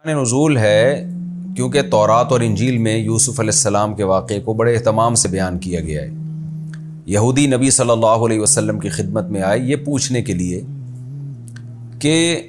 نزول ہے کیونکہ تورات اور انجیل میں یوسف علیہ السلام کے واقعے کو بڑے اہتمام سے بیان کیا گیا ہے۔ یہودی نبی صلی اللہ علیہ وسلم کی خدمت میں آئے یہ پوچھنے کے لیے کہ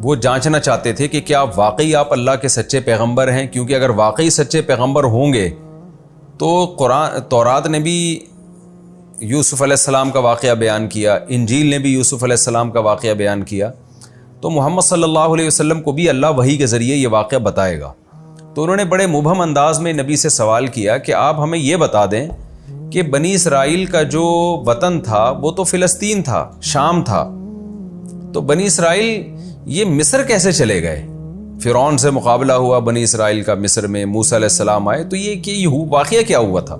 وہ جانچنا چاہتے تھے کہ کیا واقعی آپ اللہ کے سچے پیغمبر ہیں، کیونکہ اگر واقعی سچے پیغمبر ہوں گے تو تورات نے بھی یوسف علیہ السلام کا واقعہ بیان کیا، انجیل نے بھی یوسف علیہ السلام کا واقعہ بیان کیا، تو محمد صلی اللہ علیہ وسلم کو بھی اللہ وحی کے ذریعے یہ واقعہ بتائے گا۔ تو انہوں نے بڑے مبہم انداز میں نبی سے سوال کیا کہ آپ ہمیں یہ بتا دیں کہ بنی اسرائیل کا جو وطن تھا وہ تو فلسطین تھا، شام تھا، تو بنی اسرائیل یہ مصر کیسے چلے گئے؟ فرعون سے مقابلہ ہوا بنی اسرائیل کا مصر میں، موسیٰ علیہ السلام آئے، تو یہ واقعہ کیا ہوا تھا؟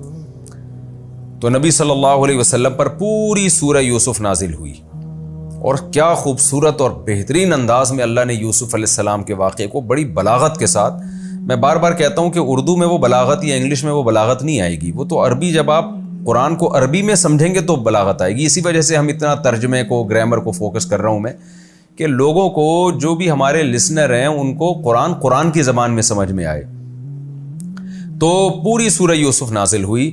تو نبی صلی اللہ علیہ وسلم پر پوری سورہ یوسف نازل ہوئی، اور کیا خوبصورت اور بہترین انداز میں اللہ نے یوسف علیہ السلام کے واقعے کو بڑی بلاغت کے ساتھ، میں بار بار کہتا ہوں کہ اردو میں وہ بلاغت یا انگلش میں وہ بلاغت نہیں آئے گی، وہ تو عربی، جب آپ قرآن کو عربی میں سمجھیں گے تو بلاغت آئے گی۔ اسی وجہ سے ہم اتنا ترجمے کو، گرامر کو فوکس کر رہا ہوں میں، کہ لوگوں کو، جو بھی ہمارے لسنر ہیں، ان کو قرآن کی زبان میں سمجھ میں آئے۔ تو پوری سورہ یوسف نازل ہوئی،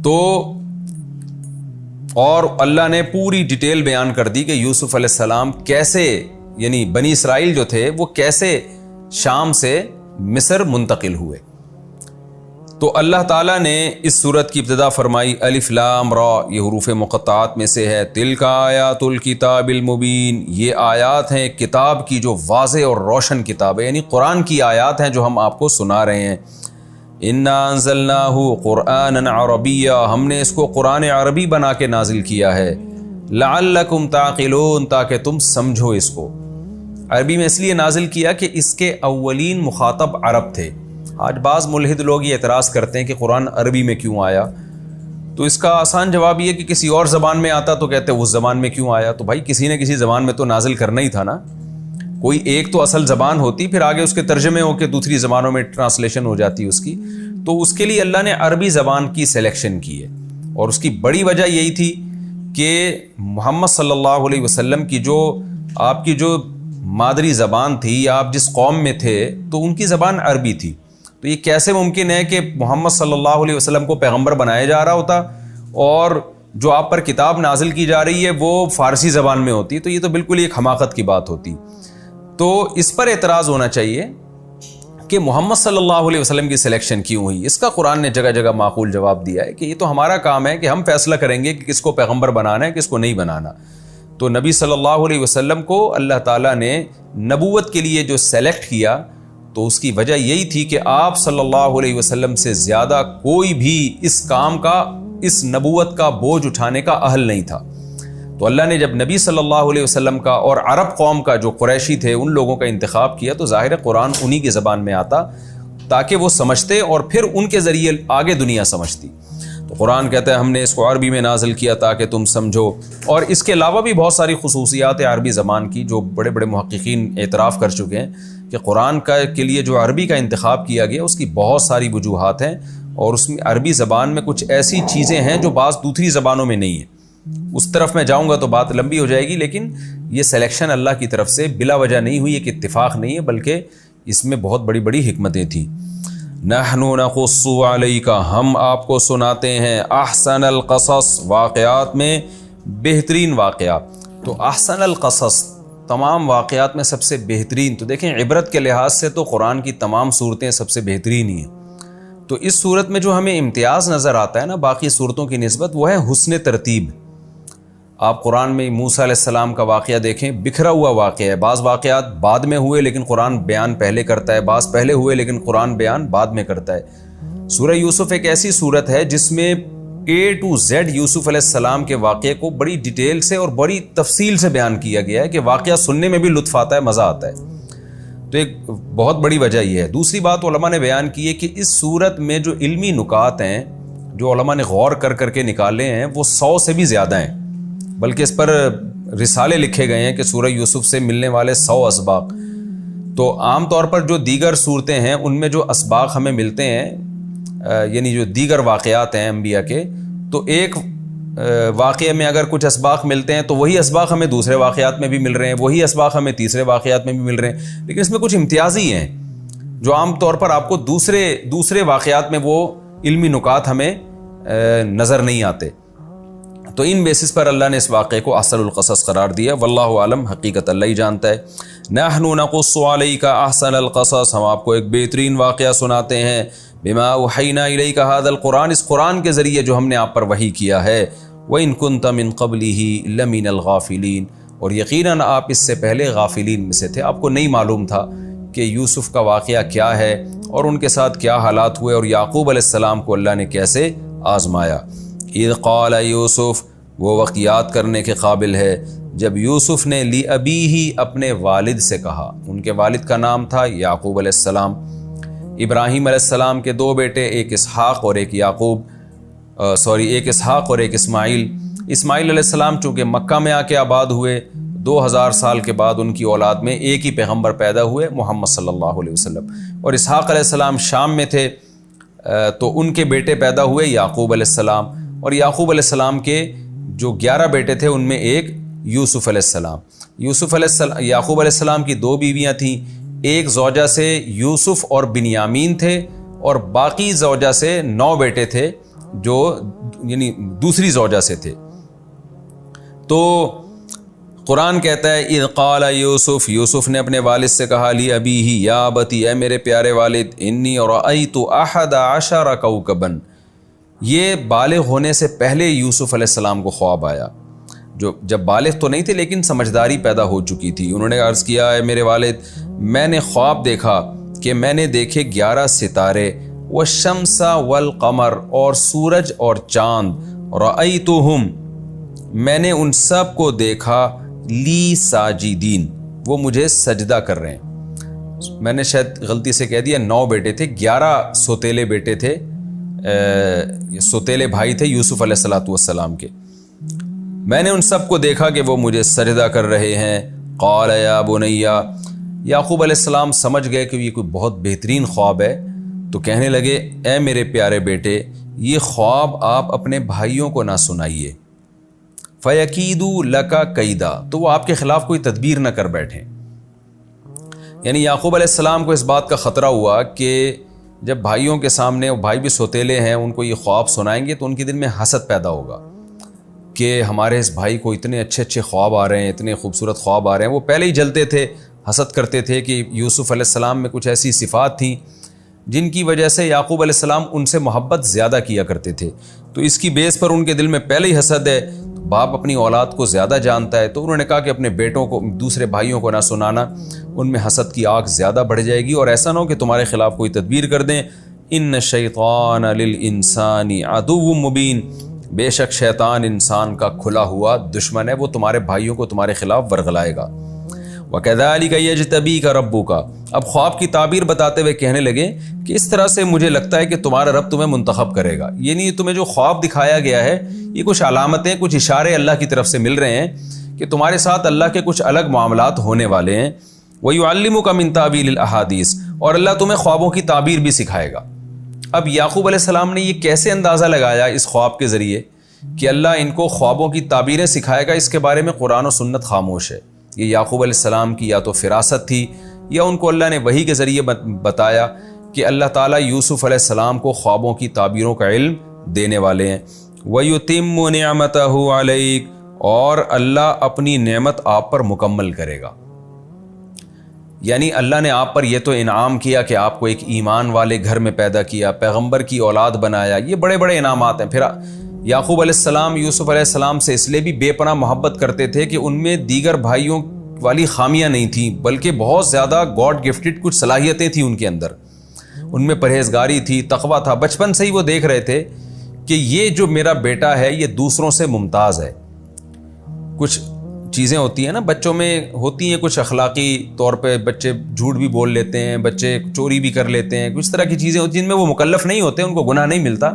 تو اور اللہ نے پوری ڈیٹیل بیان کر دی کہ یوسف علیہ السلام کیسے، یعنی بنی اسرائیل جو تھے وہ کیسے شام سے مصر منتقل ہوئے۔ تو اللہ تعالیٰ نے اس سورت کی ابتدا فرمائی الف لام را، یہ حروف مقطعات میں سے ہے، تلک آیات الکتاب المبین، یہ آیات ہیں کتاب کی جو واضح اور روشن کتاب ہے، یعنی قرآن کی آیات ہیں جو ہم آپ کو سنا رہے ہیں۔ انا انزلناہ قرآنا عربیا، ہم نے اس کو قرآن عربی بنا کے نازل کیا ہے، لعلکم تعقلون، تاکہ تم سمجھو اس کو۔ عربی میں اس لیے نازل کیا کہ اس کے اولین مخاطب عرب تھے۔ آج بعض ملحد لوگ یہ اعتراض کرتے ہیں کہ قرآن عربی میں کیوں آیا، تو اس کا آسان جواب یہ کہ کسی اور زبان میں آتا تو کہتے اس زبان میں کیوں آیا؟ تو بھائی کسی نہ کسی زبان میں تو نازل کرنا ہی تھا نا، کوئی ایک تو اصل زبان ہوتی، پھر آگے اس کے ترجمے ہو کے دوسری زبانوں میں ٹرانسلیشن ہو جاتی اس کی، تو اس کے لیے اللہ نے عربی زبان کی سلیکشن کی ہے، اور اس کی بڑی وجہ یہی تھی کہ محمد صلی اللہ علیہ وسلم کی جو آپ کی جو مادری زبان تھی، یا آپ جس قوم میں تھے تو ان کی زبان عربی تھی، تو یہ کیسے ممکن ہے کہ محمد صلی اللہ علیہ وسلم کو پیغمبر بنایا جا رہا ہوتا اور جو آپ پر کتاب نازل کی جا رہی ہے وہ فارسی زبان میں ہوتی؟ تو یہ تو بالکل ایک حماقت کی بات ہوتی۔ تو اس پر اعتراض ہونا چاہیے کہ محمد صلی اللہ علیہ وسلم کی سلیکشن کیوں ہوئی؟ اس کا قرآن نے جگہ جگہ معقول جواب دیا ہے کہ یہ تو ہمارا کام ہے کہ ہم فیصلہ کریں گے کہ کس کو پیغمبر بنانا ہے، کس کو نہیں بنانا۔ تو نبی صلی اللہ علیہ وسلم کو اللہ تعالیٰ نے نبوت کے لیے جو سلیکٹ کیا، تو اس کی وجہ یہی تھی کہ آپ صلی اللہ علیہ وسلم سے زیادہ کوئی بھی اس کام کا، اس نبوت کا بوجھ اٹھانے کا اہل نہیں تھا۔ تو اللہ نے جب نبی صلی اللہ علیہ وسلم کا اور عرب قوم کا، جو قریشی تھے، ان لوگوں کا انتخاب کیا، تو ظاہر قرآن انہی کی زبان میں آتا تاکہ وہ سمجھتے اور پھر ان کے ذریعے آگے دنیا سمجھتی۔ تو قرآن کہتا ہے ہم نے اس کو عربی میں نازل کیا تاکہ تم سمجھو، اور اس کے علاوہ بھی بہت ساری خصوصیات عربی زبان کی جو بڑے بڑے محققین اعتراف کر چکے ہیں کہ قرآن کے لیے جو عربی کا انتخاب کیا گیا اس کی بہت ساری وجوہات ہیں، اور اس میں عربی زبان میں کچھ ایسی چیزیں ہیں جو بعض دوسری زبانوں میں نہیں ہیں۔ اس طرف میں جاؤں گا تو بات لمبی ہو جائے گی، لیکن یہ سلیکشن اللہ کی طرف سے بلا وجہ نہیں ہوئی، ایک اتفاق نہیں ہے، بلکہ اس میں بہت بڑی بڑی حکمتیں تھیں۔ نحن نقص علیک، ہم آپ کو سناتے ہیں احسن القصص، واقعات میں بہترین واقعہ۔ تو احسن القصص تمام واقعات میں سب سے بہترین، تو دیکھیں عبرت کے لحاظ سے تو قرآن کی تمام صورتیں سب سے بہترین ہی ہیں۔ تو اس صورت میں جو ہمیں امتیاز نظر آتا ہے نا باقی صورتوں کی نسبت، وہ ہے حسن ترتیب۔ آپ قرآن میں موسیٰ علیہ السلام کا واقعہ دیکھیں، بکھرا ہوا واقعہ ہے، بعض واقعات بعد میں ہوئے لیکن قرآن بیان پہلے کرتا ہے، بعض پہلے ہوئے لیکن قرآن بیان بعد میں کرتا ہے۔ سورہ یوسف ایک ایسی سورت ہے جس میں A to Z یوسف علیہ السلام کے واقعے کو بڑی ڈیٹیل سے اور بڑی تفصیل سے بیان کیا گیا ہے کہ واقعہ سننے میں بھی لطف آتا ہے، مزہ آتا ہے۔ تو ایک بہت بڑی وجہ یہ ہے۔ دوسری بات علماء نے بیان کی ہے کہ اس سورت میں جو علمی نکات ہیں، جو علماء نے غور کر کر کے نکالے ہیں، وہ 100 سے بھی زیادہ ہیں، بلکہ اس پر رسالے لکھے گئے ہیں کہ سورہ یوسف سے ملنے والے 100 اسباق۔ تو عام طور پر جو دیگر صورتیں ہیں ان میں جو اسباق ہمیں ملتے ہیں، یعنی جو دیگر واقعات ہیں انبیاء کے، تو ایک واقعے میں اگر کچھ اسباق ملتے ہیں تو وہی اسباق ہمیں دوسرے واقعات میں بھی مل رہے ہیں، وہی اسباق ہمیں تیسرے واقعات میں بھی مل رہے ہیں، لیکن اس میں کچھ امتیازی ہیں جو عام طور پر آپ کو دوسرے واقعات میں وہ علمی نکات ہمیں نظر نہیں آتے. تو ان بیسس پر اللہ نے اس واقعے کو احسن القصص قرار دیا. واللہ عالم، حقیقت اللہ ہی جانتا ہے. نحن نقص علیک احسن القصص، ہم آپ کو ایک بہترین واقعہ سناتے ہیں. بما اوحینا الیک ھذا القرآن، اس قرآن کے ذریعے جو ہم نے آپ پر وحی کیا ہے. وَإِن كُنْتَ مِن قَبْلِهِ لَمِنَ الْغَافِلِينَ، اور یقیناً آپ اس سے پہلے غافلین میں سے تھے، آپ کو نہیں معلوم تھا کہ یوسف کا واقعہ کیا ہے اور ان کے ساتھ کیا حالات ہوئے اور یعقوب علیہ السلام کو اللہ نے کیسے آزمایا. اذ قال یوسف، وہ وقت یاد کرنے کے قابل ہے جب یوسف نے لِأَبِيهِ، اپنے والد سے کہا. ان کے والد کا نام تھا یعقوب علیہ السلام. ابراہیم علیہ السلام کے دو بیٹے، ایک اسحاق اور ایک ایک اسحاق اور ایک اسماعیل. اسماعیل علیہ السلام چونکہ مکہ میں آ کے آباد ہوئے، 2000 سال کے بعد ان کی اولاد میں ایک ہی پیغمبر پیدا ہوئے، محمد صلی اللہ علیہ وسلم. اور اسحاق علیہ السلام شام میں تھے تو ان کے بیٹے پیدا ہوئے یعقوب علیہ السلام. اور یعقوب علیہ السلام کے جو 11 بیٹے تھے ان میں ایک یوسف علیہ السلام. یعقوب علیہ السلام کی 2 بیویاں تھیں، ایک زوجہ سے یوسف اور بنیامین تھے اور باقی زوجہ سے 9 بیٹے تھے جو یعنی دوسری زوجہ سے تھے. تو قرآن کہتا ہے اذ قال یوسف، یوسف نے اپنے والد سے کہا لِأَبِيهِ، یا ابتی، اے میرے پیارے والد، انی رأیت 11 کوكبا. یہ بالغ ہونے سے پہلے یوسف علیہ السلام کو خواب آیا، جب بالغ تو نہیں تھے لیکن سمجھداری پیدا ہو چکی تھی. انہوں نے عرض کیا، اے میرے والد، میں نے خواب دیکھا کہ میں نے دیکھے 11 ستارے، والشمس والقمر، اور سورج اور چاند، رأیتہم، میں نے ان سب کو دیکھا، لی ساجدین، وہ مجھے سجدہ کر رہے ہیں. میں نے شاید غلطی سے کہہ دیا 9 بیٹے تھے، 11 سوتیلے بیٹے تھے، سوتیلے بھائی تھے یوسف علیہ السلام کے. میں نے ان سب کو دیکھا کہ وہ مجھے سجدہ کر رہے ہیں. قال یا بنی، یعقوب علیہ السلام سمجھ گئے کہ یہ کوئی بہت بہترین خواب ہے، تو کہنے لگے، اے میرے پیارے بیٹے، یہ خواب آپ اپنے بھائیوں کو نہ سنائیے. فَيَكِيدُوا لَكَ كَيْدًا، تو وہ آپ کے خلاف کوئی تدبیر نہ کر بیٹھیں. یعنی یعقوب علیہ السلام کو اس بات کا خطرہ ہوا کہ جب بھائیوں کے سامنے، وہ بھائی بھی سوتیلے ہیں، ان کو یہ خواب سنائیں گے تو ان کے دل میں حسد پیدا ہوگا کہ ہمارے اس بھائی کو اتنے اچھے خواب آ رہے ہیں، اتنے خوبصورت خواب آ رہے ہیں. وہ پہلے ہی جلتے تھے، حسد کرتے تھے کہ یوسف علیہ السلام میں کچھ ایسی صفات تھیں جن کی وجہ سے یعقوب علیہ السلام ان سے محبت زیادہ کیا کرتے تھے. تو اس کی بیس پر ان کے دل میں پہلے ہی حسد ہے. باپ اپنی اولاد کو زیادہ جانتا ہے، تو انہوں نے کہا کہ اپنے بیٹوں کو، دوسرے بھائیوں کو نہ سنانا، ان میں حسد کی آگ زیادہ بڑھ جائے گی، اور ایسا نہ ہو کہ تمہارے خلاف کوئی تدبیر کر دیں. ان الشیطان للانسان عدو مبین، بے شک شیطان انسان کا کھلا ہوا دشمن ہے، وہ تمہارے بھائیوں کو تمہارے خلاف ورغلائے گا. وَكَذَلِكَ يَجْتَبِيكَ رَبُّكَ، اب خواب کی تعبیر بتاتے ہوئے کہنے لگے کہ اس طرح سے مجھے لگتا ہے کہ تمہارا رب تمہیں منتخب کرے گا. یعنی تمہیں جو خواب دکھایا گیا ہے، یہ کچھ علامتیں، کچھ اشارے اللہ کی طرف سے مل رہے ہیں کہ تمہارے ساتھ اللہ کے کچھ الگ معاملات ہونے والے ہیں. وَيُعَلِّمُكَ مِن تَأْوِيلِ الْأَحَادِيثِ، اور اللہ تمہیں خوابوں کی تعبیر بھی سکھائے گا. اب یعقوب علیہ السلام نے یہ کیسے اندازہ لگایا اس خواب کے ذریعے کہ اللہ ان کو خوابوں کی تعبیریں سکھائے گا؟ اس کے بارے میں قرآن و سنت خاموش ہے. یہ یعقوب علیہ السلام کی یا تو فراست تھی، یا ان کو اللہ نے وحی کے ذریعے بتایا کہ اللہ تعالیٰ یوسف علیہ السلام کو خوابوں کی تعبیروں کا علم دینے والے ہیں. وَيُتِمُّ نِعْمَتَهُ عَلَيْكَ، اور اللہ اپنی نعمت آپ پر مکمل کرے گا. یعنی اللہ نے آپ پر یہ تو انعام کیا کہ آپ کو ایک ایمان والے گھر میں پیدا کیا، پیغمبر کی اولاد بنایا، یہ بڑے بڑے انعامات ہیں. پھر یعقوب علیہ السلام یوسف علیہ السلام سے اس لیے بھی بے پناہ محبت کرتے تھے کہ ان میں دیگر بھائیوں والی خامیاں نہیں تھیں، بلکہ بہت زیادہ گاڈ گفٹڈ کچھ صلاحیتیں تھیں ان کے اندر. ان میں پرہیزگاری تھی، تقویٰ تھا. بچپن سے ہی وہ دیکھ رہے تھے کہ یہ جو میرا بیٹا ہے یہ دوسروں سے ممتاز ہے. کچھ چیزیں ہوتی ہیں نا بچوں میں، ہوتی ہیں کچھ اخلاقی طور پہ، بچے جھوٹ بھی بول لیتے ہیں، بچے چوری بھی کر لیتے ہیں، کچھ طرح کی چیزیں ہوتی ہیں جن میں وہ مکلف نہیں ہوتے، ان کو گناہ نہیں ملتا.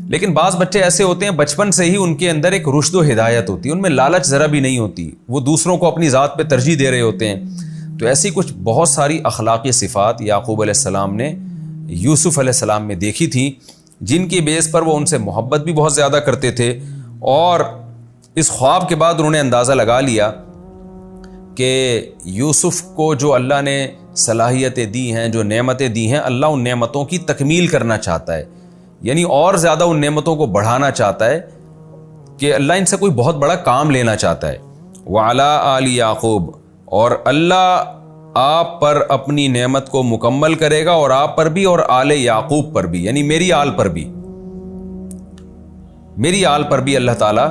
لیکن بعض بچے ایسے ہوتے ہیں بچپن سے ہی ان کے اندر ایک رشد و ہدایت ہوتی ہے، ان میں لالچ ذرا بھی نہیں ہوتی، وہ دوسروں کو اپنی ذات پہ ترجیح دے رہے ہوتے ہیں. تو ایسی کچھ بہت ساری اخلاقی صفات یعقوب علیہ السلام نے یوسف علیہ السلام میں دیکھی تھیں، جن کی بیس پر وہ ان سے محبت بھی بہت زیادہ کرتے تھے اور اس خواب کے بعد انہوں نے اندازہ لگا لیا کہ یوسف کو جو اللہ نے صلاحیتیں دی ہیں، جو نعمتیں دی ہیں، اللہ ان نعمتوں کی تکمیل کرنا چاہتا ہے، یعنی اور زیادہ ان نعمتوں کو بڑھانا چاہتا ہے، کہ اللہ ان سے کوئی بہت بڑا کام لینا چاہتا ہے۔ وعلی آل یعقوب، اور اللہ آپ پر اپنی نعمت کو مکمل کرے گا، اور آپ پر بھی اور آل یعقوب پر بھی، یعنی میری آل پر بھی، میری آل پر بھی اللہ تعالیٰ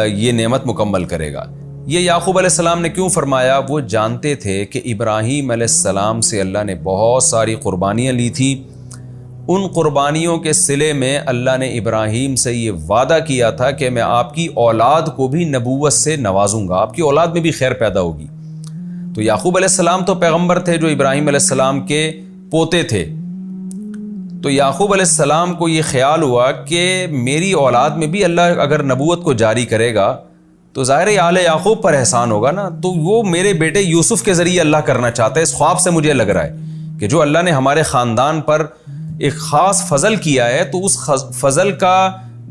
یہ نعمت مکمل کرے گا۔ یہ یعقوب علیہ السلام نے کیوں فرمایا؟ وہ جانتے تھے کہ ابراہیم علیہ السلام سے اللہ نے بہت ساری قربانیاں لی تھیں، ان قربانیوں کے صلے میں اللہ نے ابراہیم سے یہ وعدہ کیا تھا کہ میں آپ کی اولاد کو بھی نبوت سے نوازوں گا، آپ کی اولاد میں بھی خیر پیدا ہوگی۔ تو یعقوب علیہ السلام تو پیغمبر تھے جو ابراہیم علیہ السلام کے پوتے تھے، تو یعقوب علیہ السلام کو یہ خیال ہوا کہ میری اولاد میں بھی اللہ اگر نبوت کو جاری کرے گا تو ظاہر آل یعقوب پر احسان ہوگا نا، تو وہ میرے بیٹے یوسف کے ذریعے اللہ کرنا چاہتا ہے۔ اس خواب سے مجھے لگ رہا ہے کہ جو اللہ نے ہمارے خاندان پر ایک خاص فضل کیا ہے، تو اس فضل کا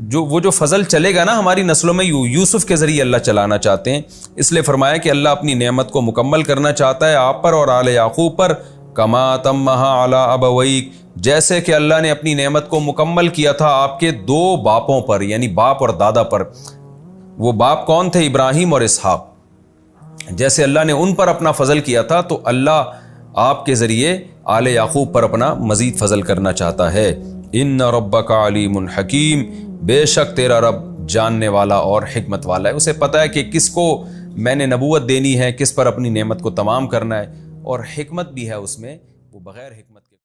جو فضل چلے گا نا ہماری نسلوں میں، یوسف کے ذریعے اللہ چلانا چاہتے ہیں۔ اس لیے فرمایا کہ اللہ اپنی نعمت کو مکمل کرنا چاہتا ہے آپ پر اور آل یعقوب پر، کما تمہا علی ابویک، جیسے کہ اللہ نے اپنی نعمت کو مکمل کیا تھا آپ کے دو باپوں پر، یعنی باپ اور دادا پر۔ وہ باپ کون تھے؟ ابراہیم اور اسحاق۔ جیسے اللہ نے ان پر اپنا فضل کیا تھا، تو اللہ آپ کے ذریعے آل یعقوب پر اپنا مزید فضل کرنا چاہتا ہے۔ ان ربک علیم حکیم، بے شک تیرا رب جاننے والا اور حکمت والا ہے، اسے پتہ ہے کہ کس کو میں نے نبوت دینی ہے، کس پر اپنی نعمت کو تمام کرنا ہے، اور حکمت بھی ہے اس میں، وہ بغیر حکمت